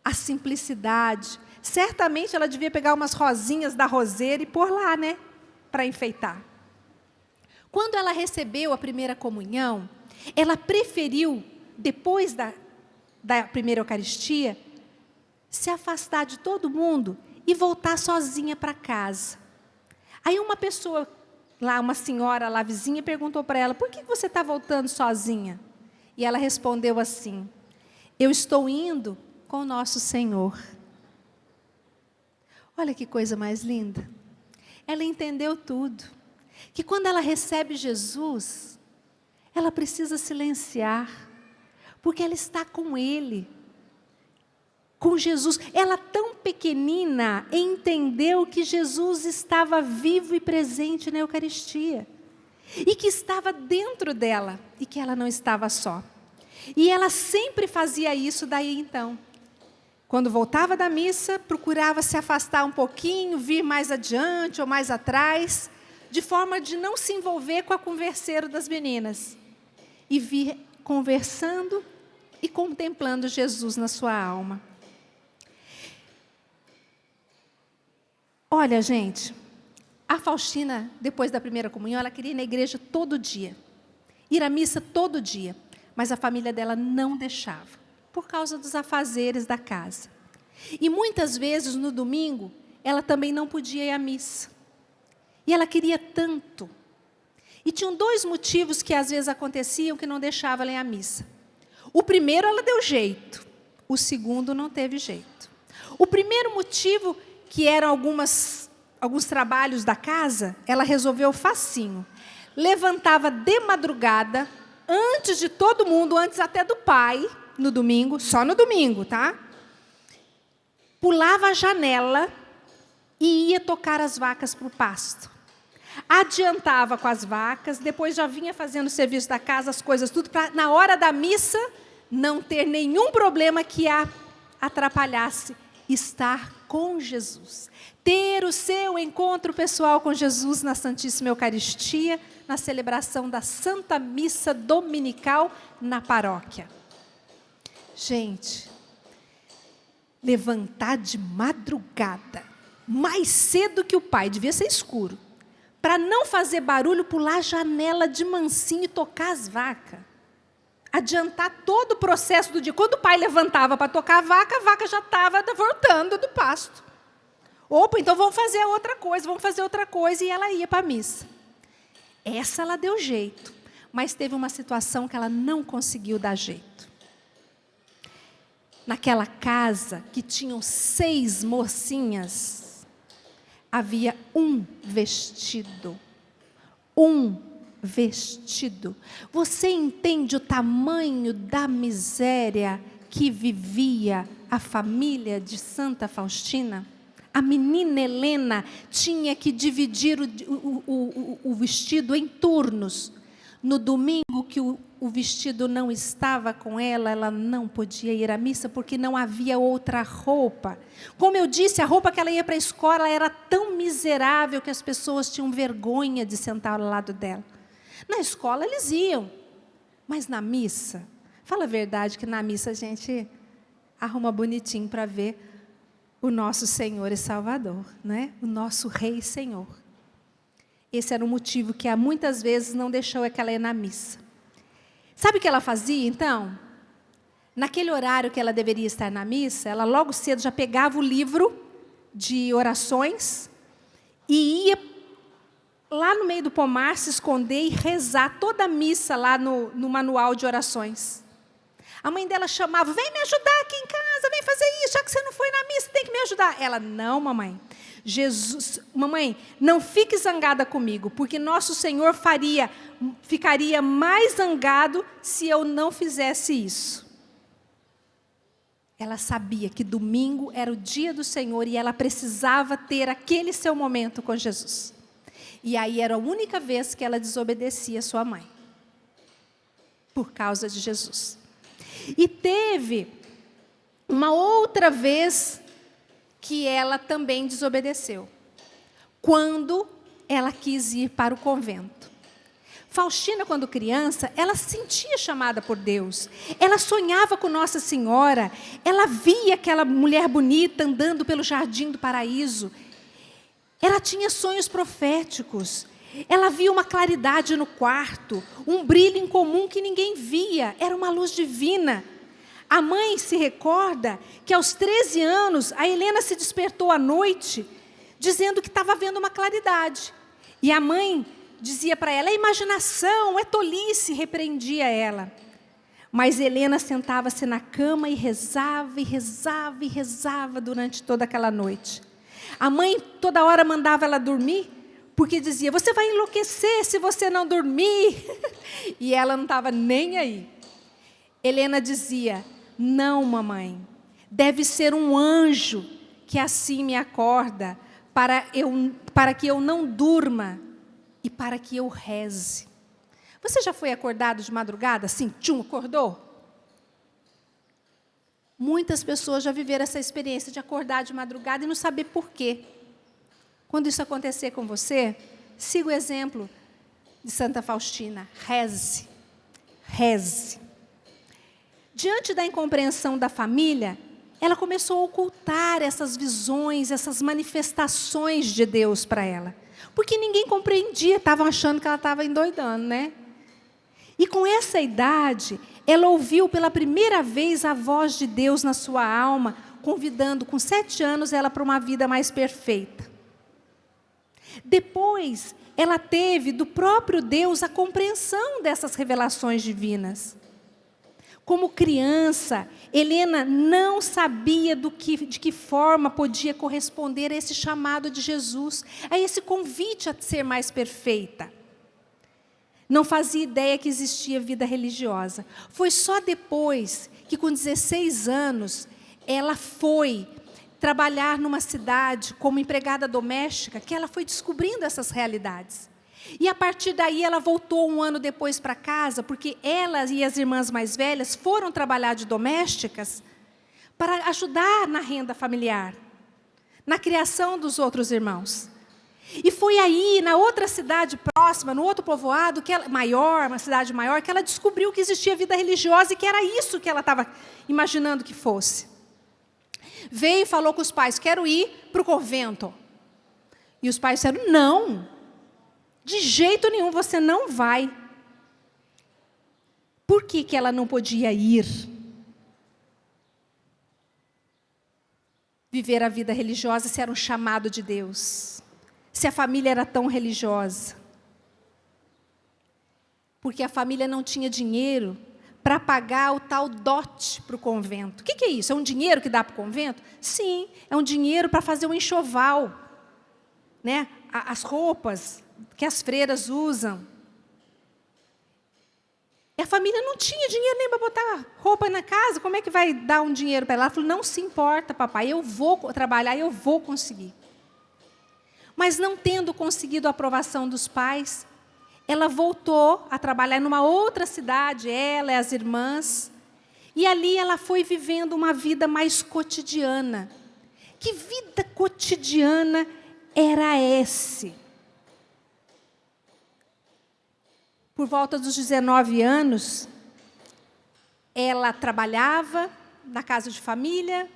A simplicidade. Certamente ela devia pegar umas rosinhas da roseira e pôr lá, né? Para enfeitar. Quando ela recebeu a primeira comunhão, ela preferiu, depois da primeira Eucaristia, se afastar de todo mundo e voltar sozinha para casa. Aí uma pessoa, lá, uma senhora lá vizinha, perguntou para ela, por que você está voltando sozinha? E ela respondeu assim, eu estou indo com o nosso Senhor. Olha que coisa mais linda. Ela entendeu tudo. Que quando ela recebe Jesus, ela precisa silenciar, porque ela está com Ele, com Jesus. Ela, tão pequenina, entendeu que Jesus estava vivo e presente na Eucaristia, e que estava dentro dela, e que ela não estava só. E ela sempre fazia isso daí então. Quando voltava da missa, procurava se afastar um pouquinho, vir mais adiante ou mais atrás, de forma de não se envolver com a converseira das meninas. E vir conversando e contemplando Jesus na sua alma. Olha, gente, a Faustina, depois da primeira comunhão, ela queria ir na igreja todo dia. Ir à missa todo dia. Mas a família dela não deixava, por causa dos afazeres da casa. E muitas vezes, no domingo, ela também não podia ir à missa. E ela queria tanto. E tinham 2 motivos que às vezes aconteciam que não deixavam ela ir à missa. O primeiro, ela deu jeito. O segundo, não teve jeito. O primeiro motivo, que eram alguns trabalhos da casa, ela resolveu facinho. Levantava de madrugada, antes de todo mundo, antes até do pai, no domingo, só no domingo, tá? Pulava a janela e ia tocar as vacas para o pasto. Adiantava com as vacas, depois já vinha fazendo o serviço da casa, as coisas tudo, para na hora da missa não ter nenhum problema que a atrapalhasse estar com Jesus. Ter o seu encontro pessoal com Jesus na Santíssima Eucaristia, na celebração da Santa Missa Dominical na paróquia. Gente, levantar de madrugada, mais cedo que o pai, devia ser escuro, para não fazer barulho, pular a janela de mansinho e tocar as vacas. Adiantar todo o processo do dia. Quando o pai levantava para tocar a vaca já estava voltando do pasto. Opa, então vamos fazer outra coisa, e ela ia para a missa. Essa ela deu jeito, mas teve uma situação que ela não conseguiu dar jeito. Naquela casa que tinham 6 mocinhas, havia um vestido. Um vestido. Você entende o tamanho da miséria que vivia a família de Santa Faustina? A menina Helena tinha que dividir o vestido em turnos. No domingo que o vestido não estava com ela, ela não podia ir à missa porque não havia outra roupa. Como eu disse, a roupa que ela ia para a escola era tão miserável que as pessoas tinham vergonha de sentar ao lado dela. Na escola eles iam, mas na missa, fala a verdade que na missa a gente arruma bonitinho para ver o nosso Senhor e Salvador, né? O nosso Rei e Senhor. Esse era o motivo que muitas vezes não deixou ela ir na missa. Sabe o que ela fazia, então? Naquele horário que ela deveria estar na missa, ela logo cedo já pegava o livro de orações e ia lá no meio do pomar se esconder e rezar toda a missa lá no manual de orações. A mãe dela chamava, vem me ajudar aqui em casa, vem fazer isso, já que você não foi na missa, tem que me ajudar. Ela, não, mamãe. Mamãe, não fique zangada comigo, porque nosso Senhor ficaria mais zangado se eu não fizesse isso. Ela sabia que domingo era o dia do Senhor e ela precisava ter aquele seu momento com Jesus. E aí era a única vez que ela desobedecia a sua mãe, por causa de Jesus. E teve uma outra vez que ela também desobedeceu, quando ela quis ir para o convento. Faustina, quando criança, ela se sentia chamada por Deus. Ela sonhava com Nossa Senhora. Ela via aquela mulher bonita andando pelo jardim do paraíso. Ela tinha sonhos proféticos. Ela via uma claridade no quarto, um brilho incomum que ninguém via. Era uma luz divina. A mãe se recorda que aos 13 anos, a Helena se despertou à noite, dizendo que estava vendo uma claridade. E a mãe dizia para ela, é imaginação, é tolice, repreendia ela. Mas Helena sentava-se na cama e rezava, e rezava, e rezava durante toda aquela noite. A mãe toda hora mandava ela dormir, porque dizia, você vai enlouquecer se você não dormir. E ela não estava nem aí. Helena dizia, não, mamãe, deve ser um anjo que assim me acorda, para que eu não durma e para que eu reze. Você já foi acordado de madrugada, assim, tchum, acordou? Muitas pessoas já viveram essa experiência de acordar de madrugada e não saber por quê. Quando isso acontecer com você, siga o exemplo de Santa Faustina, reze, reze. Diante da incompreensão da família, ela começou a ocultar essas visões, essas manifestações de Deus para ela. Porque ninguém compreendia, estavam achando que ela estava endoidando, né? E com essa idade, ela ouviu pela primeira vez a voz de Deus na sua alma, convidando com 7 anos ela para uma vida mais perfeita. Depois, ela teve do próprio Deus a compreensão dessas revelações divinas. Como criança, Helena não sabia de que forma podia corresponder a esse chamado de Jesus, a esse convite a ser mais perfeita. Não fazia ideia que existia vida religiosa. Foi só depois que, com 16 anos, ela foi trabalhar numa cidade como empregada doméstica, que ela foi descobrindo essas realidades. E a partir daí ela voltou 1 ano depois para casa, porque ela e as irmãs mais velhas foram trabalhar de domésticas para ajudar na renda familiar, na criação dos outros irmãos. E foi aí, na outra cidade próxima, no outro povoado, uma cidade maior, que ela descobriu que existia vida religiosa e que era isso que ela estava imaginando que fosse. Veio e falou com os pais, quero ir para o convento. E os pais disseram, não, de jeito nenhum, você não vai. Por que ela não podia ir? Viver a vida religiosa se era um chamado de Deus. Se a família era tão religiosa. Porque a família não tinha dinheiro para pagar o tal dote para o convento. O que é isso? É um dinheiro que dá para o convento? Sim, é um dinheiro para fazer um enxoval, né? As roupas que as freiras usam. E a família não tinha dinheiro nem para botar roupa na casa. Como é que vai dar um dinheiro para ela? Ela falou, não se importa, papai, eu vou trabalhar, eu vou conseguir. Mas não tendo conseguido a aprovação dos pais, ela voltou a trabalhar numa outra cidade, ela e as irmãs, e ali ela foi vivendo uma vida mais cotidiana. Que vida cotidiana era essa? Por volta dos 19 anos, ela trabalhava na casa de família.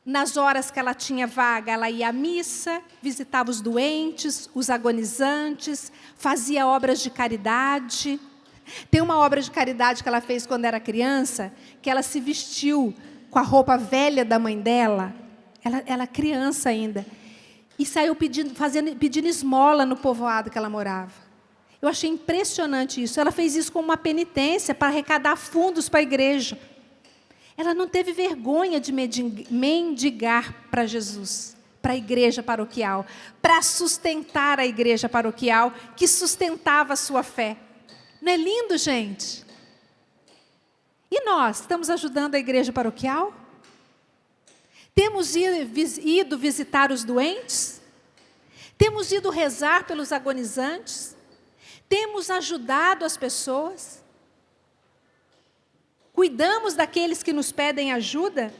Nas horas que ela tinha vaga, ela ia à missa, visitava os doentes, os agonizantes, fazia obras de caridade. Tem uma obra de caridade que ela fez quando era criança, que ela se vestiu com a roupa velha da mãe dela, ela criança ainda, e saiu pedindo esmola no povoado que ela morava. Eu achei impressionante isso. Ela fez isso como uma penitência para arrecadar fundos para a igreja. Ela não teve vergonha de mendigar para Jesus, para a igreja paroquial, para sustentar a igreja paroquial, que sustentava a sua fé. Não é lindo, gente? E nós, estamos ajudando a igreja paroquial? Temos ido visitar os doentes? Temos ido rezar pelos agonizantes? Temos ajudado as pessoas? Cuidamos daqueles que nos pedem ajuda?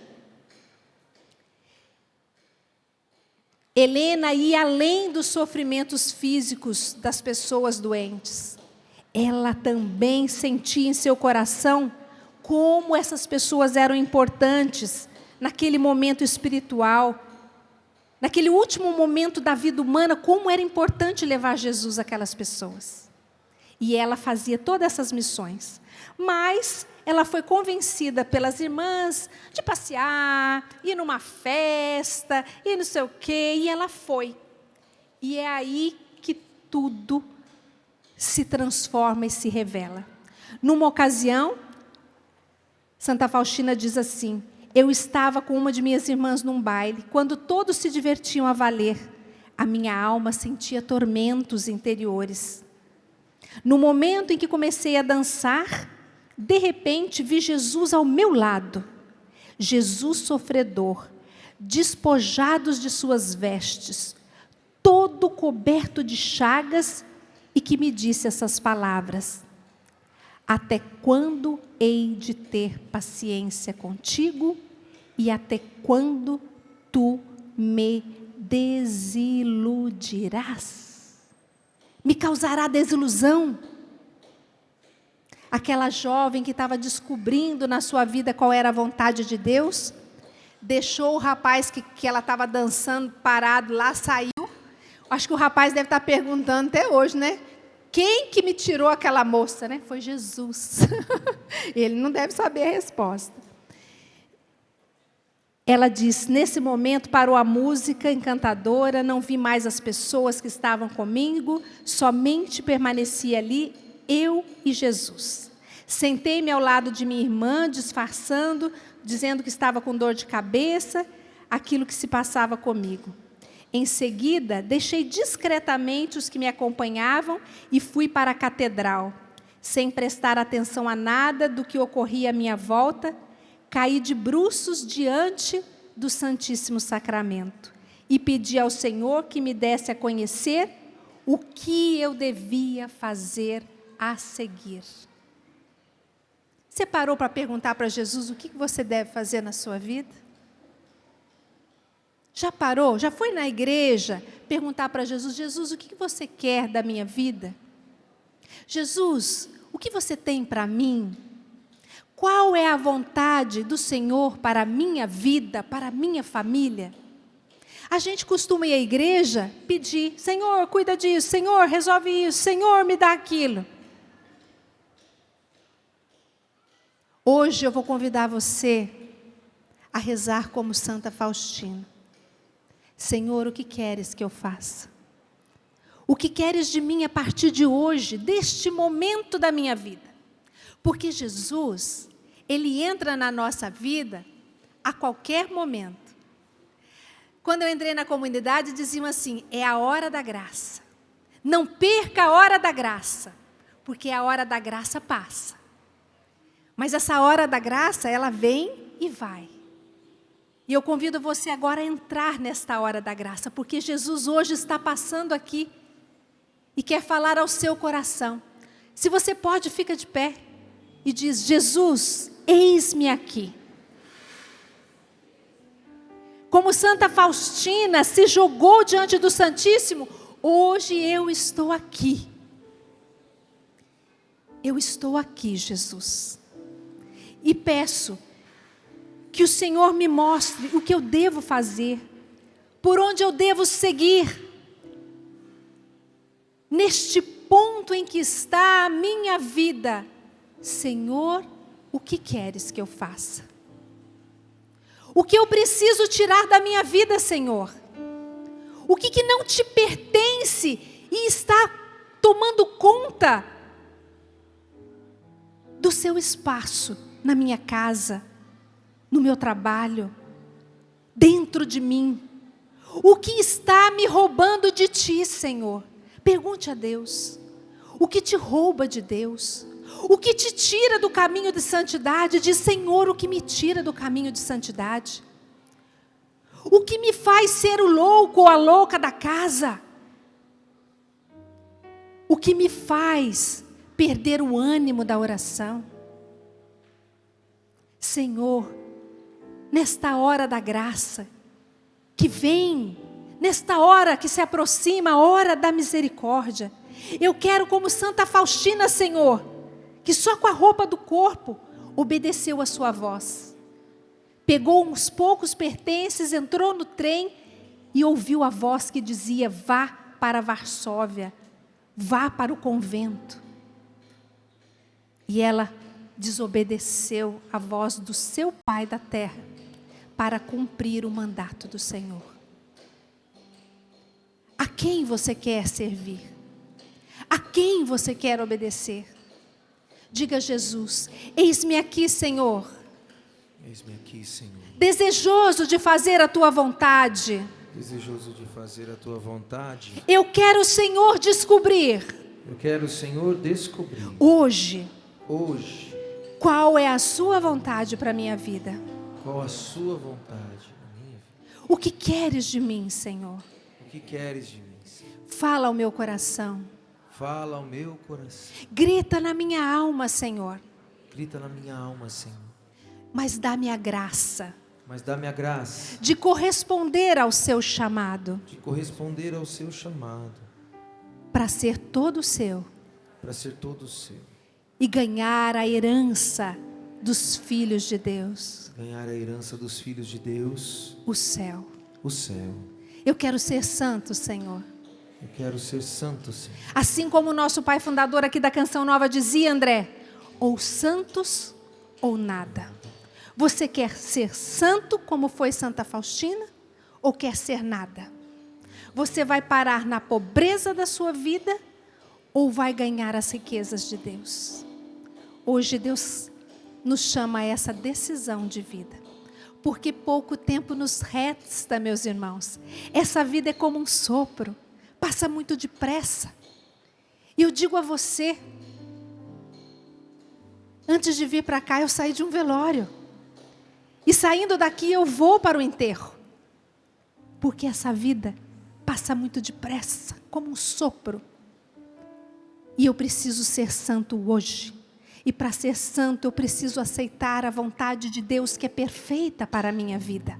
Helena ia além dos sofrimentos físicos das pessoas doentes. Ela também sentia em seu coração como essas pessoas eram importantes naquele momento espiritual, naquele último momento da vida humana, como era importante levar Jesus àquelas pessoas. E ela fazia todas essas missões. Mas ela foi convencida pelas irmãs de passear, ir numa festa, e não sei o quê, e ela foi. E é aí que tudo se transforma e se revela. Numa ocasião, Santa Faustina diz assim: eu estava com uma de minhas irmãs num baile, quando todos se divertiam a valer, a minha alma sentia tormentos interiores. No momento em que comecei a dançar, de repente vi Jesus ao meu lado, Jesus sofredor, despojados de suas vestes, todo coberto de chagas, e que me disse essas palavras: até quando hei de ter paciência contigo, e até quando tu me desiludirás? Me causará desilusão? Aquela jovem que estava descobrindo na sua vida qual era a vontade de Deus, deixou o rapaz que ela estava dançando parado lá, saiu. Acho que o rapaz deve estar perguntando até hoje, né? Quem que me tirou aquela moça, né? Foi Jesus. Ele não deve saber a resposta. Ela diz: nesse momento parou a música encantadora, não vi mais as pessoas que estavam comigo, somente permaneci ali, eu e Jesus. Sentei-me ao lado de minha irmã, disfarçando, dizendo que estava com dor de cabeça, aquilo que se passava comigo. Em seguida, deixei discretamente os que me acompanhavam e fui para a catedral. Sem prestar atenção a nada do que ocorria à minha volta, caí de bruços diante do Santíssimo Sacramento e pedi ao Senhor que me desse a conhecer o que eu devia fazer a seguir. Você parou para perguntar para Jesus o que você deve fazer na sua vida? Já parou? Já foi na igreja perguntar para Jesus: Jesus, o que você quer da minha vida? Jesus, o que você tem para mim? Qual é a vontade do Senhor para a minha vida, para a minha família? A gente costuma ir à igreja pedir: Senhor, cuida disso, Senhor, resolve isso, Senhor, me dá aquilo. Hoje eu vou convidar você a rezar como Santa Faustina. Senhor, o que queres que eu faça? O que queres de mim a partir de hoje, deste momento da minha vida? Porque Jesus, Ele entra na nossa vida a qualquer momento. Quando eu entrei na comunidade, diziam assim: é a hora da graça. Não perca a hora da graça, porque a hora da graça passa. Mas essa hora da graça, ela vem e vai. E eu convido você agora a entrar nesta hora da graça, porque Jesus hoje está passando aqui e quer falar ao seu coração. Se você pode, fica de pé e diz: Jesus, eis-me aqui. Como Santa Faustina se jogou diante do Santíssimo, hoje eu estou aqui. Eu estou aqui, Jesus. E peço que o Senhor me mostre o que eu devo fazer, por onde eu devo seguir, neste ponto em que está a minha vida. Senhor, o que queres que eu faça? O que eu preciso tirar da minha vida, Senhor? O que não te pertence e está tomando conta do seu espaço na minha casa, no meu trabalho, dentro de mim. O que está me roubando de ti, Senhor? Pergunte a Deus. O que te rouba de Deus? O que te tira do caminho de santidade? Diz, Senhor, o que me tira do caminho de santidade? O que me faz ser o louco ou a louca da casa? O que me faz perder o ânimo da oração? Senhor, nesta hora da graça, que vem, nesta hora que se aproxima, a hora da misericórdia, eu quero, como Santa Faustina, Senhor, que só com a roupa do corpo obedeceu a sua voz. Pegou uns poucos pertences, entrou no trem e ouviu a voz que dizia, vá para Varsóvia, vá para o convento. E ela desobedeceu a voz do seu pai da terra para cumprir o mandato do Senhor. A quem você quer servir? A quem você quer obedecer? Diga a Jesus, eis-me aqui, Senhor. Eis-me aqui, Senhor. Desejoso de fazer a tua vontade. Desejoso de fazer a tua vontade. Eu quero, Senhor, descobrir. Eu quero, Senhor, descobrir. Hoje. Qual é a sua vontade para a minha vida? Qual a sua vontade na minha vida? O que queres de mim, Senhor? O que queres de mim, Senhor? Fala ao meu coração. Fala ao meu coração. Grita na minha alma, Senhor. Grita na minha alma, Senhor. Mas dá-me a graça. Mas dá-me a graça. De corresponder ao seu chamado. De corresponder ao seu chamado. Para ser todo seu. Para ser todo seu. E ganhar a herança dos filhos de Deus. Ganhar a herança dos filhos de Deus. O céu. O céu. Eu quero ser santo, Senhor. Eu quero ser santo, Senhor. Assim como o nosso pai fundador aqui da Canção Nova dizia, André, ou santos ou nada. Você quer ser santo como foi Santa Faustina ou quer ser nada? Você vai parar na pobreza da sua vida ou vai ganhar as riquezas de Deus? Hoje Deus nos chama a essa decisão de vida. Porque pouco tempo nos resta, meus irmãos. Essa vida é como um sopro. Passa muito depressa. E eu digo a você, antes de vir para cá, eu saí de um velório. E saindo daqui, eu vou para o enterro. Porque essa vida passa muito depressa, como um sopro. E eu preciso ser santo hoje. E para ser santo, eu preciso aceitar a vontade de Deus que é perfeita para a minha vida.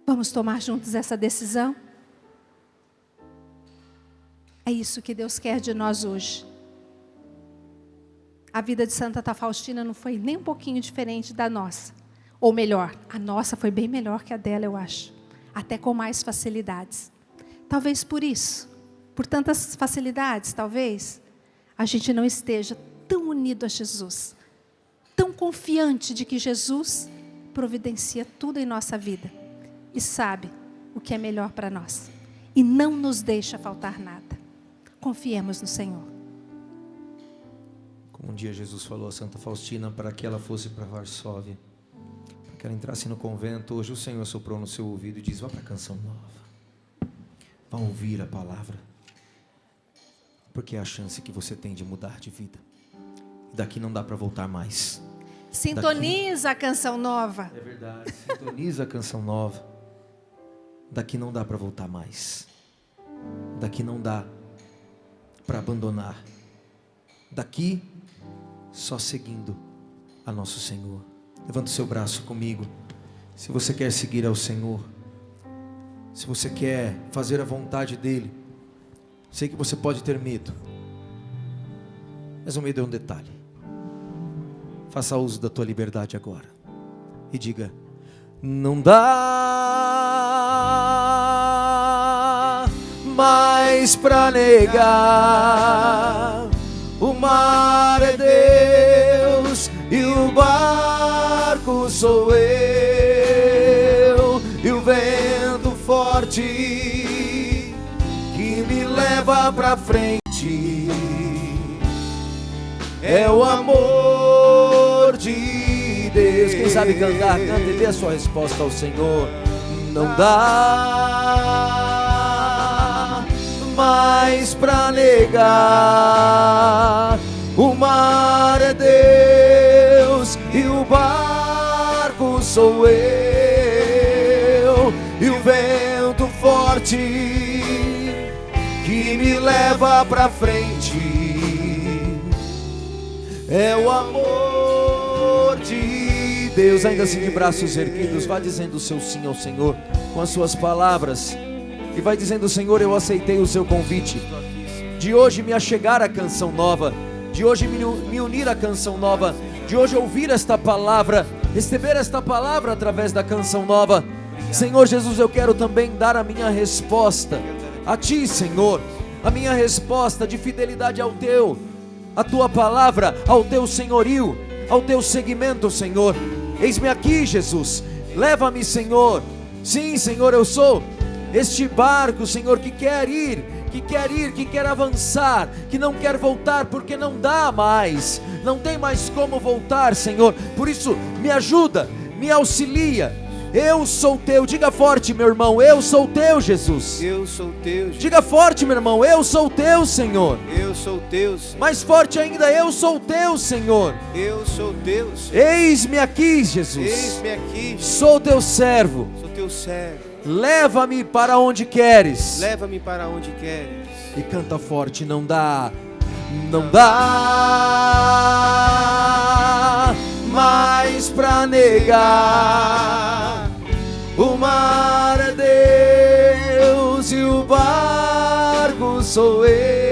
Vamos tomar juntos essa decisão? É isso que Deus quer de nós hoje. A vida de Santa Faustina não foi nem um pouquinho diferente da nossa. Ou melhor, a nossa foi bem melhor que a dela, eu acho. Até com mais facilidades. Talvez por isso, por tantas facilidades, talvez, a gente não esteja tão unido a Jesus. Tão confiante de que Jesus providencia tudo em nossa vida. E sabe o que é melhor para nós. E não nos deixa faltar nada. Confiemos no Senhor. Como um dia Jesus falou a Santa Faustina para que ela fosse para Varsóvia, para que ela entrasse no convento, hoje o Senhor soprou no seu ouvido e diz, vá para a Canção Nova. Vá ouvir a palavra. Porque é a chance que você tem de mudar de vida. E daqui não dá para voltar mais. Sintoniza a Canção Nova. É verdade, sintoniza a Canção Nova. Daqui não dá para voltar mais. Daqui não dá para abandonar. Daqui, só seguindo a nosso Senhor. Levanta o seu braço comigo. Se você quer seguir ao Senhor, se você quer fazer a vontade dEle, sei que você pode ter medo, mas o medo é um detalhe. Faça uso da tua liberdade agora e diga, não dá mais pra negar. O mar é Deus e o barco sou eu, e o vento forte leva pra frente. É o amor de Deus. Quem sabe cantar, canta e dê a sua resposta ao Senhor. Não dá mais pra negar. O mar é Deus e o barco sou eu, e o vento forte que me leva pra frente é o amor de Deus. Ainda assim de braços erguidos, vá dizendo o seu sim ao Senhor com as suas palavras, e vai dizendo: Senhor, eu aceitei o seu convite de hoje me achegar à canção nova, de hoje me unir à canção nova, de hoje ouvir esta palavra, receber esta palavra através da canção nova. Senhor Jesus, eu quero também dar a minha resposta a Ti, Senhor, a minha resposta de fidelidade ao Teu, a Tua palavra, ao Teu senhorio, ao Teu seguimento, Senhor. Eis-me aqui, Jesus, leva-me, Senhor. Sim, Senhor, eu sou este barco, Senhor, que quer ir, que quer avançar, que não quer voltar, porque não dá mais, não tem mais como voltar, Senhor. Por isso, me ajuda, me auxilia. Eu sou Teu. Diga forte, meu irmão: eu sou Teu, Jesus. Eu sou Teu, Jesus. Diga forte, meu irmão: eu sou Teu, Senhor. Eu sou Teu, Senhor. Mais forte ainda: eu sou Teu, Senhor. Eu sou Teu, Senhor. Eis-me aqui, Jesus. Eis-me aqui, Jesus. Sou Teu servo. Sou Teu servo. Leva-me para onde queres. Leva-me para onde queres. E canta forte: não dá, não dá mais pra negar. O mar é Deus e o barco sou eu,